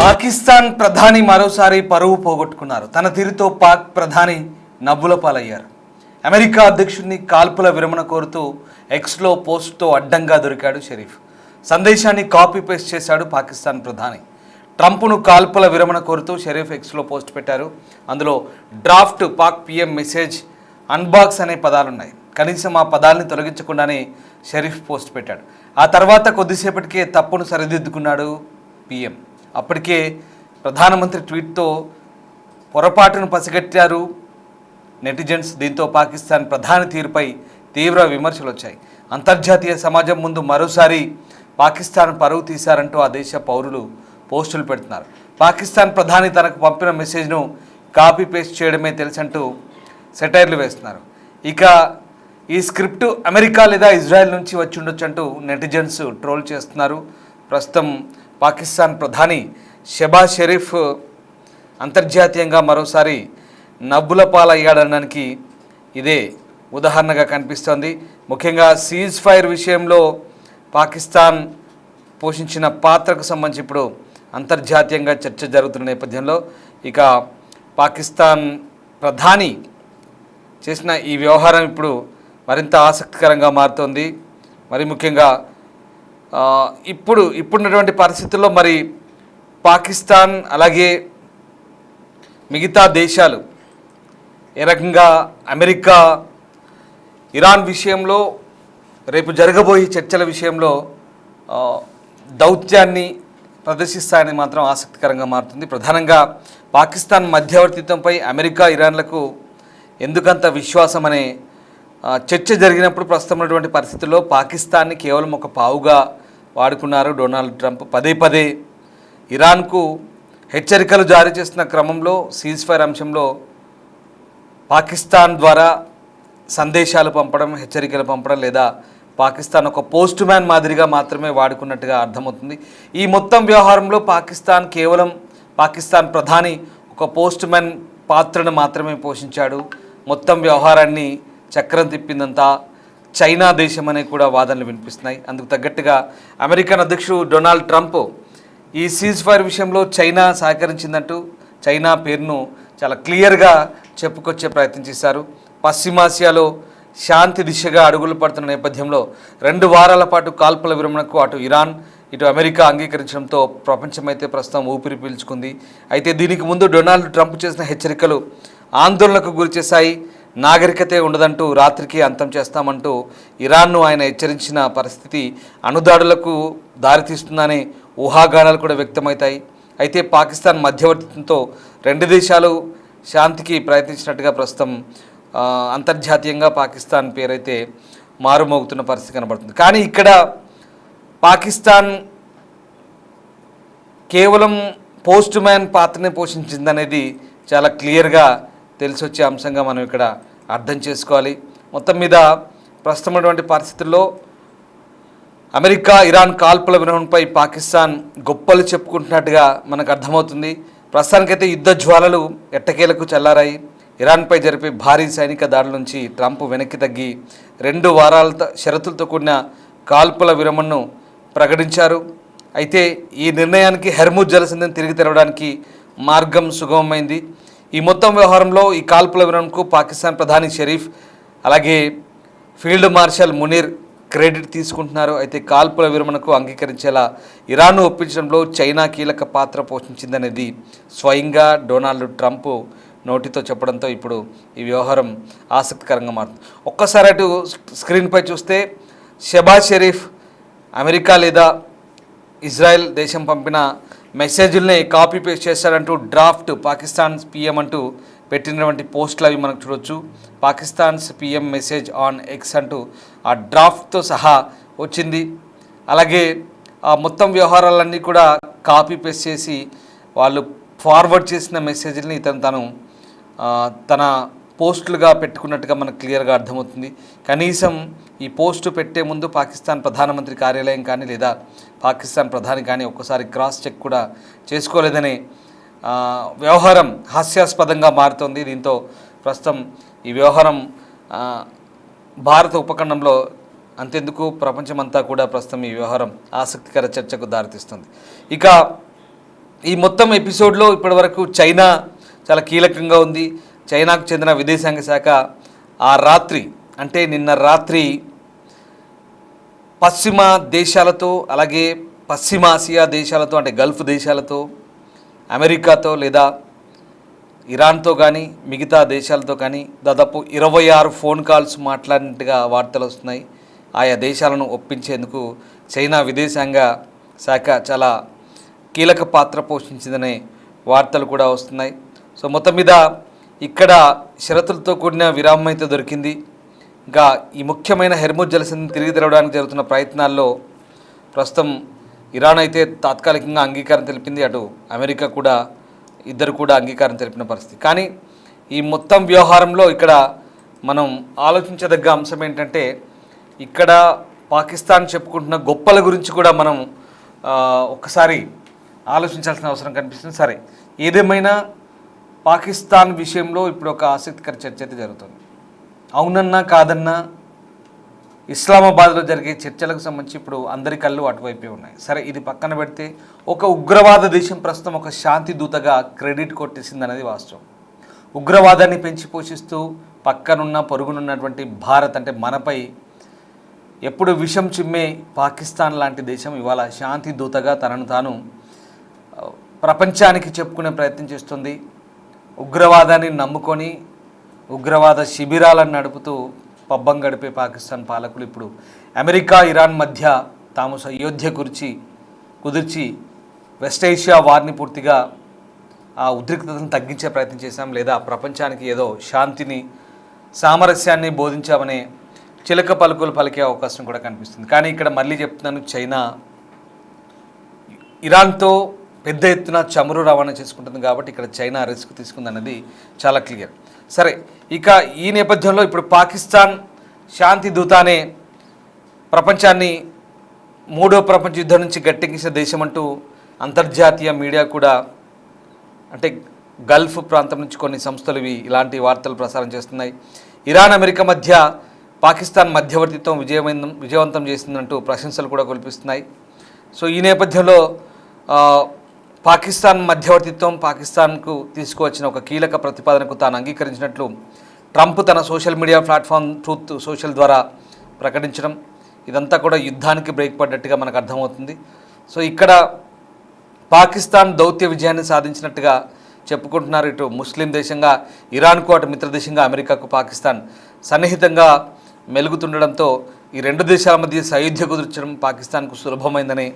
పాకిస్తాన్ ప్రధాని మరోసారి పరువు పోగొట్టుకున్నారు. తన తీరుతో పాక్ ప్రధాని నవ్వుల పాలయ్యారు. అమెరికా అధ్యక్షుడిని కాల్పుల విరమణ కోరుతూ ఎక్స్లో పోస్ట్తో అడ్డంగా దొరికాడు షరీఫ్. సందేశాన్ని కాపీ పేస్ట్ చేశాడు పాకిస్తాన్ ప్రధాని. ట్రంప్ను కాల్పుల విరమణ కోరుతూ షరీఫ్ ఎక్స్లో పోస్ట్ పెట్టారు. అందులో draft Pak PM message unbox అనే పదాలున్నాయి. కనీసం ఆ పదాలని తొలగించకుండానే షరీఫ్ పోస్ట్ పెట్టాడు. ఆ తర్వాత కొద్దిసేపటికే తప్పును సరిదిద్దుకున్నాడు పిఎం. అప్పటికే ప్రధానమంత్రి ట్వీట్తో పొరపాటును పసిగట్టారు నెటిజన్స్. దీంతో పాకిస్తాన్ ప్రధాని తీరుపై తీవ్ర విమర్శలు వచ్చాయి. అంతర్జాతీయ సమాజం ముందు మరోసారి పాకిస్తాన్ పరువు తీశారంటూ ఆ దేశ పౌరులు పోస్టులు పెడుతున్నారు. పాకిస్తాన్ ప్రధాని తనకు పంపిన మెసేజ్ను కాపీ పేస్ట్ చేయడమే తెలుసంటూ సెటైర్లు వేస్తున్నారు. ఇక ఈ స్క్రిప్ట్ అమెరికా లేదా ఇజ్రాయెల్ నుంచి వచ్చి ఉండొచ్చు అంటూ నెటిజన్స్ ట్రోల్ చేస్తున్నారు. ప్రస్తుతం పాకిస్తాన్ ప్రధాని షెబాజ్ షరీఫ్ అంతర్జాతీయంగా మరోసారి నవ్వుల పాలయ్యాడనడానికి ఇదే ఉదాహరణగా కనిపిస్తోంది. ముఖ్యంగా సీజ్ ఫైర్ విషయంలో పాకిస్తాన్ పోషించిన పాత్రకు సంబంధించి ఇప్పుడు అంతర్జాతీయంగా చర్చ జరుగుతున్న నేపథ్యంలో ఇక పాకిస్తాన్ ప్రధాని చేసిన ఈ వ్యవహారం ఇప్పుడు మరింత ఆసక్తికరంగా మారుతోంది. మరి ముఖ్యంగా ఇప్పుడున్నటువంటి పరిస్థితుల్లో మరి పాకిస్తాన్ అలాగే మిగతా దేశాలు ఏ రకంగా అమెరికా ఇరాన్ విషయంలో రేపు జరగబోయే చర్చల విషయంలో దౌత్యాన్ని ప్రదర్శిస్తాయని మాత్రం ఆసక్తికరంగా మారుతుంది. ప్రధానంగా పాకిస్తాన్ మధ్యవర్తిత్వంపై అమెరికా ఇరాన్లకు ఎందుకంత విశ్వాసం అనే చర్చ జరిగినప్పుడు ప్రస్తుతం ఉన్నటువంటి పరిస్థితుల్లో పాకిస్తాన్ని కేవలం ఒక పావుగా వాడుకున్నారు డొనాల్డ్ ట్రంప్. పదే పదే ఇరాన్కు హెచ్చరికలు జారీ చేస్తున్న క్రమంలో సీజ్ ఫైర్ అంశంలో పాకిస్తాన్ ద్వారా సందేశాలు పంపడం, హెచ్చరికలు పంపడం లేదా పాకిస్తాన్ ఒక పోస్ట్ మ్యాన్ మాదిరిగా మాత్రమే వాడుకున్నట్టుగా అర్థమవుతుంది. ఈ మొత్తం వ్యవహారంలో పాకిస్తాన్ ప్రధాని ఒక పోస్ట్ మ్యాన్ పాత్రను మాత్రమే పోషించాడు. మొత్తం వ్యవహారాన్ని చక్రం తిప్పిందంతా చైనా దేశం అనే కూడా వాదనలు వినిపిస్తున్నాయి. అందుకు తగ్గట్టుగా అమెరికన్ అధ్యక్షుడు డొనాల్డ్ ట్రంప్ ఈ సీజ్ ఫైర్ విషయంలో చైనా సహకరించిందంటూ చైనా పేరును చాలా క్లియర్గా చెప్పుకొచ్చే ప్రయత్నం చేశారు. పశ్చిమాసియాలో శాంతి దిశగా అడుగులు పడుతున్న నేపథ్యంలో 2 వారాల పాటు కాల్పుల విరమణకు అటు ఇరాన్ ఇటు అమెరికా అంగీకరించడంతో ప్రపంచమైతే ప్రస్తుతం ఊపిరి పీల్చుకుంది. అయితే దీనికి ముందు డొనాల్డ్ ట్రంప్ చేసిన హెచ్చరికలు ఆందోళనకు గురిచేశాయి. నాగరికతే ఉండదంటూ రాత్రికి అంతం చేస్తామంటూ ఇరాన్ను ఆయన హెచ్చరించిన పరిస్థితి అణుదాడులకు దారితీస్తుందనే ఊహాగానాలు కూడా వ్యక్తమవుతాయి. అయితే పాకిస్తాన్ మధ్యవర్తిత్వంతో 2 దేశాలు శాంతికి ప్రయత్నించినట్టుగా ప్రస్తుతం అంతర్జాతీయంగా పాకిస్తాన్ పేరైతే మారుమోగుతున్న పరిస్థితి కనబడుతుంది. కానీ ఇక్కడ పాకిస్తాన్ కేవలం పోస్ట్ మ్యాన్ పాత్రనే పోషించిందనేది చాలా క్లియర్గా తెలిసొచ్చే అంశంగా మనం ఇక్కడ అర్థం చేసుకోవాలి. మొత్తం మీద ప్రస్తుతమైనటువంటి పరిస్థితుల్లో అమెరికా ఇరాన్ కాల్పుల విరమణపై పాకిస్తాన్ గొప్పలు చెప్పుకుంటున్నట్టుగా మనకు అర్థమవుతుంది. ప్రస్తుతానికైతే యుద్ధ జ్వాలలు ఎట్టకేలకు చల్లారాయి. ఇరాన్పై జరిపే భారీ సైనిక దాడుల నుంచి ట్రంప్ వెనక్కి తగ్గి 2 వారాల షరతులతో కూడిన కాల్పుల విరమణను ప్రకటించారు. అయితే ఈ నిర్ణయానికి హెర్ముజ్ జలసంధిని తిరిగి తెరవడానికి మార్గం సుగమమైంది. ఈ మొత్తం వ్యవహారంలో ఈ కాల్పుల విరమణకు పాకిస్తాన్ ప్రధాని షరీఫ్ అలాగే ఫీల్డ్ మార్షల్ మునీర్ క్రెడిట్ తీసుకుంటున్నారు. అయితే కాల్పుల విరమణకు అంగీకరించేలా ఇరాన్ను ఒప్పించడంలో చైనా కీలక పాత్ర పోషించిందనేది స్వయంగా డొనాల్డ్ ట్రంప్ నోటితో చెప్పడంతో ఇప్పుడు ఈ వ్యవహారం ఆసక్తికరంగా మారుతుంది. ఒక్కసారి అటు స్క్రీన్పై చూస్తే షెబాజ్ షరీఫ్ అమెరికా లేదా ఇజ్రాయెల్ దేశం పంపిన మెసేజ్లనే కాపీ పేస్ట్ చేశాడంటూ డ్రాఫ్ట్ పాకిస్తాన్ పిఎం అంటూ పెట్టినటువంటి పోస్టులు అవి మనకు చూడొచ్చు. Pakistan's PM message on X అంటూ ఆ డ్రాఫ్ట్తో సహా వచ్చింది. అలాగే ఆ మొత్తం వ్యవహారాలన్నీ కూడా కాపీ పేస్ట్ చేసి వాళ్ళు ఫార్వర్డ్ చేసిన మెసేజ్ని తన పోస్టులుగా పెట్టుకున్నట్టుగా మనకు క్లియర్గా అర్థమవుతుంది. కనీసం ఈ పోస్టు పెట్టే ముందు పాకిస్తాన్ ప్రధానమంత్రి కార్యాలయం కానీ లేదా పాకిస్తాన్ ప్రధాని కానీ ఒక్కసారి క్రాస్ చెక్ కూడా చేసుకోలేదనే వ్యవహారం హాస్యాస్పదంగా మారుతోంది. దీంతో ప్రస్తుతం ఈ వ్యవహారం భారత ఉపఖండంలో అంతెందుకు ప్రపంచమంతా కూడా ప్రస్తుతం ఈ వ్యవహారం ఆసక్తికర చర్చకు దారితీస్తుంది. ఇక ఈ మొత్తం ఎపిసోడ్లో ఇప్పటివరకు చైనా చాలా కీలకంగా ఉంది. చైనాకు చెందిన విదేశాంగ శాఖ ఆ రాత్రి అంటే నిన్న రాత్రి పశ్చిమ దేశాలతో అలాగే పశ్చిమ ఆసియా దేశాలతో అంటే గల్ఫ్ దేశాలతో అమెరికాతో లేదా ఇరాన్తో కానీ మిగతా దేశాలతో కానీ దాదాపు 26 ఫోన్ కాల్స్ మాట్లాడినట్టుగా వార్తలు వస్తున్నాయి. ఆయా దేశాలను ఒప్పించేందుకు చైనా విదేశాంగ శాఖ చాలా కీలక పాత్ర పోషించిందనే వార్తలు కూడా వస్తున్నాయి. సో మొత్తం మీద ఇక్కడ షరతులతో కూడిన విరామం అయితే దొరికింది. ఇంకా ఈ ముఖ్యమైన హెర్ముజ్ జలసంధిని తిరిగి తెరవడానికి జరుగుతున్న ప్రయత్నాల్లో ప్రస్తుతం ఇరాన్ అయితే తాత్కాలికంగా అంగీకారం తెలిపింది, అటు అమెరికా కూడా ఇద్దరు కూడా అంగీకారం తెలిపిన పరిస్థితి. కానీ ఈ మొత్తం వ్యవహారంలో ఇక్కడ మనం ఆలోచించదగ్గ అంశం ఏంటంటే ఇక్కడ పాకిస్తాన్ చెప్పుకుంటున్న గొప్పల గురించి కూడా మనం ఒక్కసారి ఆలోచించాల్సిన అవసరం కనిపిస్తుంది. సరే, ఏదేమైనా పాకిస్తాన్ విషయంలో ఇప్పుడు ఒక ఆసక్తికర చర్చ అయితే జరుగుతుంది. అవునన్నా కాదన్నా ఇస్లామాబాద్లో జరిగే చర్చలకు సంబంధించి ఇప్పుడు అందరి కళ్ళు అటువైపే ఉన్నాయి. సరే, ఇది పక్కన పెడితే ఒక ఉగ్రవాద దేశం ప్రస్తుతం ఒక శాంతి దూతగా క్రెడిట్ కొట్టేసింది అనేది వాస్తవం. ఉగ్రవాదాన్ని పెంచి పోషిస్తూ పక్కనున్న పొరుగునున్నటువంటి భారత్ అంటే మనపై ఎప్పుడు విషం చిమ్మే పాకిస్తాన్ లాంటి దేశం ఇవాళ శాంతి దూతగా తనను తాను ప్రపంచానికి చెప్పుకునే ప్రయత్నం చేస్తుంది. ఉగ్రవాదాన్ని నమ్ముకొని ఉగ్రవాద శిబిరాలను నడుపుతూ పబ్బం గడిపే పాకిస్తాన్ పాలకులు ఇప్పుడు అమెరికా ఇరాన్ మధ్య తాము అయోధ్య కుదిర్చి వెస్ట్ ఏషియా వారిని పూర్తిగా ఆ ఉద్రిక్తతను తగ్గించే ప్రయత్నం చేశాం, లేదా ప్రపంచానికి ఏదో శాంతిని సామరస్యాన్ని బోధించామనే చిలక పలుకులు పలికే అవకాశం కూడా కనిపిస్తుంది. కానీ ఇక్కడ మళ్ళీ చెప్తున్నాను, చైనా ఇరాన్తో పెద్ద ఎత్తున చమురు రవాణా చేసుకుంటుంది కాబట్టి ఇక్కడ చైనా రిస్క్ తీసుకుందన్నది చాలా క్లియర్. సరే, ఇక ఈ నేపథ్యంలో ఇప్పుడు పాకిస్తాన్ శాంతి దూతానే ప్రపంచాన్ని మూడో ప్రపంచ యుద్ధం నుంచి గట్టెక్కించిన దేశం అంటూ అంతర్జాతీయ మీడియా కూడా అంటే గల్ఫ్ ప్రాంతం నుంచి కొన్ని సంస్థలు ఇలాంటి వార్తలు ప్రసారం చేస్తున్నాయి. ఇరాన్ అమెరికా మధ్య పాకిస్తాన్ మధ్యవర్తిత్వం విజయవంతం చేసిందంటూ ప్రశంసలు కూడా కురిపిస్తున్నాయి. సో ఈ నేపథ్యంలో పాకిస్తాన్ మధ్యవర్తిత్వం పాకిస్తాన్కు తీసుకువచ్చిన ఒక కీలక ప్రతిపాదనకు తాను అంగీకరించినట్లు ట్రంప్ తన social media platform truth social ద్వారా ప్రకటించడం, ఇదంతా కూడా యుద్ధానికి బ్రేక్ పడ్డట్టుగా మనకు అర్థమవుతుంది. సో ఇక్కడ పాకిస్తాన్ దౌత్య విజయాన్ని సాధించినట్టుగా చెప్పుకుంటున్నారు. ఇటు ముస్లిం దేశంగా ఇరాన్కు, అటు మిత్రదేశంగా అమెరికాకు పాకిస్తాన్ సన్నిహితంగా మెలుగుతుండడంతో ఈ రెండు దేశాల మధ్య సయోధ్య కుదుర్చడం పాకిస్తాన్కు సులభమైందనే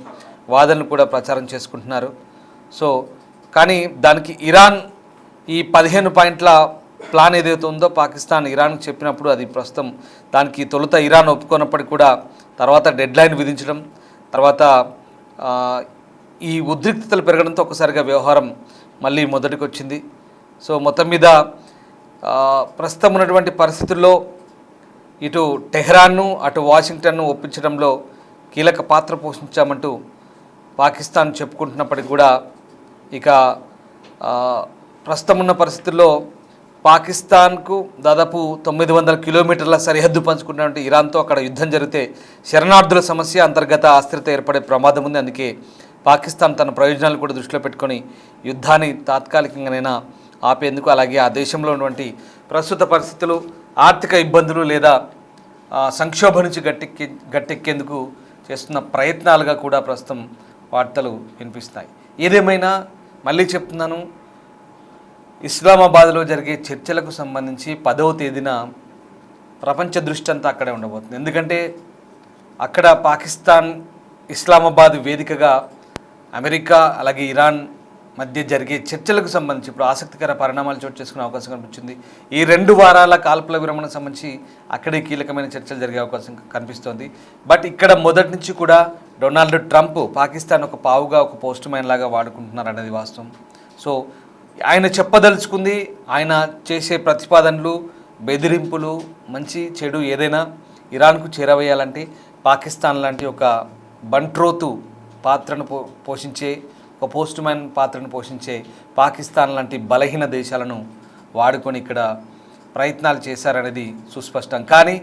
వాదనలు కూడా ప్రచారం చేసుకుంటున్నారు. సో కానీ దానికి ఇరాన్ ఈ 15 పాయింట్ల ప్లాన్ ఏదైతే ఉందో పాకిస్తాన్ ఇరాన్కు చెప్పినప్పుడు అది ప్రస్తుతం దానికి తొలుత ఇరాన్ ఒప్పుకున్నప్పటికీ కూడా తర్వాత డెడ్ లైన్ విధించడం, తర్వాత ఈ ఉద్రిక్తతలు పెరగడంతో ఒకసారిగా వ్యవహారం మళ్ళీ మొదటికి వచ్చింది. సో మొత్తం మీద ప్రస్తుతం ఉన్నటువంటి పరిస్థితుల్లో ఇటు టెహ్రాన్ను అటు వాషింగ్టన్ను ఒప్పించడంలో కీలక పాత్ర పోషించామంటూ పాకిస్తాన్ చెప్పుకుంటున్నప్పటికీ కూడా ఇక ప్రస్తుతం ఉన్న పరిస్థితుల్లో పాకిస్తాన్కు దాదాపు 900 కిలోమీటర్ల సరిహద్దు పంచుకున్నటువంటి ఇరాన్తో అక్కడ యుద్ధం జరిగితే శరణార్థుల సమస్య, అంతర్గత అస్థిరత ఏర్పడే ప్రమాదం ఉంది. అందుకే పాకిస్తాన్ తన ప్రయోజనాలు కూడా దృష్టిలో పెట్టుకొని యుద్ధాన్ని తాత్కాలికంగానైనా ఆపేందుకు, అలాగే ఆ దేశంలో ఉన్నటువంటి ప్రస్తుత పరిస్థితులు, ఆర్థిక ఇబ్బందులు లేదా సంక్షోభం నుంచి గట్టెక్కేందుకు చేస్తున్న ప్రయత్నాలుగా కూడా ప్రస్తుతం వార్తలు వినిపిస్తాయి. ఏదేమైనా మళ్ళీ చెప్తున్నాను, ఇస్లామాబాద్లో జరిగే చర్చలకు సంబంధించి 10వ తేదీన ప్రపంచ దృష్టి అంతా అక్కడే ఉండబోతుంది. ఎందుకంటే అక్కడ పాకిస్తాన్ ఇస్లామాబాద్ వేదికగా అమెరికా అలాగే ఇరాన్ మధ్య జరిగే చర్చలకు సంబంధించి ఇప్పుడు ఆసక్తికర పరిణామాలు చోటు చేసుకునే అవకాశం కనిపించింది. ఈ 2 వారాల కాల్పుల విరమణకు సంబంధించి అక్కడే కీలకమైన చర్చలు జరిగే అవకాశం కనిపిస్తోంది. బట్ ఇక్కడ మొదటి నుంచి కూడా డొనాల్డ్ ట్రంప్ పాకిస్తాన్ ఒక పావుగా, ఒక పోస్ట్ మ్యాన్ లాగా వాడుకుంటున్నారు అనేది వాస్తవం. సో ఆయన చెప్పదలుచుకుంది, ఆయన చేసే ప్రతిపాదనలు, బెదిరింపులు, మంచి చెడు ఏదైనా ఇరాన్కు చేరవేయాలంటే పాకిస్తాన్ లాంటి ఒక బంట్రోతు పాత్రను పోషించే, ఒక పోస్ట్ మ్యాన్ పాత్రను పోషించే పాకిస్తాన్ లాంటి బలహీన దేశాలను వాడుకొని ఇక్కడ ప్రయత్నాలు చేశారనేది సుస్పష్టం. కానీ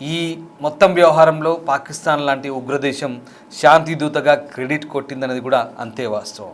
ఈ మొత్తం వ్యవహారంలో పాకిస్తాన్ లాంటి ఉగ్రదేశం శాంతిదూతగా క్రెడిట్ కొట్టిందనేది కూడా అంతే వాస్తవం.